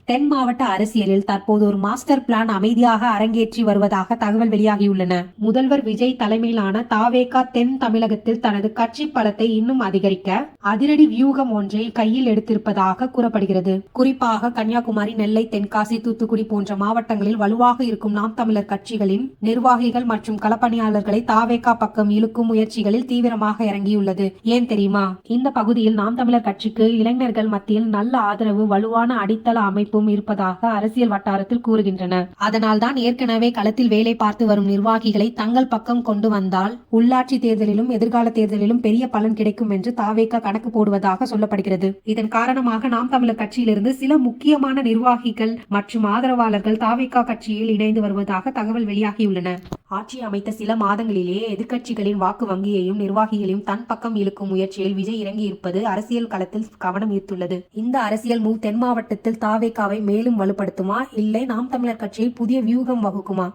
தென் மாவட்ட அரசியலில் தற்போது ஒரு மாஸ்டர் பிளான் அமைதியாக அரங்கேற்றி வருவதாக தகவல் வெளியாகியுள்ளன. முதல்வர் விஜய் தலைமையிலான தாவேகா தென் தமிழகத்தில் தனது கட்சி பலத்தை இன்னும் அதிகரிக்க அதிரடி வியூகம் ஒன்றை கையில் எடுத்திருப்பதாக கூறப்படுகிறது. குறிப்பாக கன்னியாகுமரி, நெல்லை, தென்காசி, தூத்துக்குடி போன்ற மாவட்டங்களில் வலுவாக இருக்கும் நாம் தமிழர் கட்சிகளின் நிர்வாகிகள் மற்றும் களப்பணியாளர்களை தாவேகா பக்கம் இழுக்கும் முயற்சிகளில் தீவிரமாக இறங்கியுள்ளது. ஏன் தெரியுமா? இந்த பகுதியில் நாம் தமிழர் கட்சிக்கு இளைஞர்கள் மத்தியில் நல்ல ஆதரவு, வலுவான அடித்தள அமைப்பும் இருப்பதாக அரசியல் வட்டாரத்தில் கூறுகின்றனர். அதனால்தான் ஏற்கனவே களத்தில் வேலை பார்த்து வரும் நிர்வாகிகளை தங்கள் பக்கம் கொண்டு வந்தால் உள்ளாட்சி தேர்தலிலும் எதிர்கால தேர்தலிலும் பெரிய பலன் கிடைக்கும் என்று தாவேகா கணக்கு போடுவதாக சொல்லப்படுகிறது. இதன் காரணமாக நாம் தமிழர் கட்சியிலிருந்து சில முக்கியமான நிர்வாகிகள் மற்றும் ஆதரவாளர்கள் தாவேகா கட்சியில் இணைந்து வருவதாக தகவல் வெளியாகியுள்ளன. ஆட்சி அமைத்த சில மாதங்களிலேயே எதிர்க்கட்சிகளின் வாக்கு வங்கியையும் நிர்வாகிகளையும் தன் பக்கம் இழுக்கும் முயற்சியில் விஜய் இறங்கி இருப்பது அரசியல் களத்தில் கவனம் ஈர்த்துள்ளது. இந்த அரசியல் மூவ் தென் மாவட்டத்தில் தாவேகாவை மேலும் வலுப்படுத்துமா, இல்லை நாம் தமிழர் கட்சியை புதிய வியூகம் வகுக்குமா?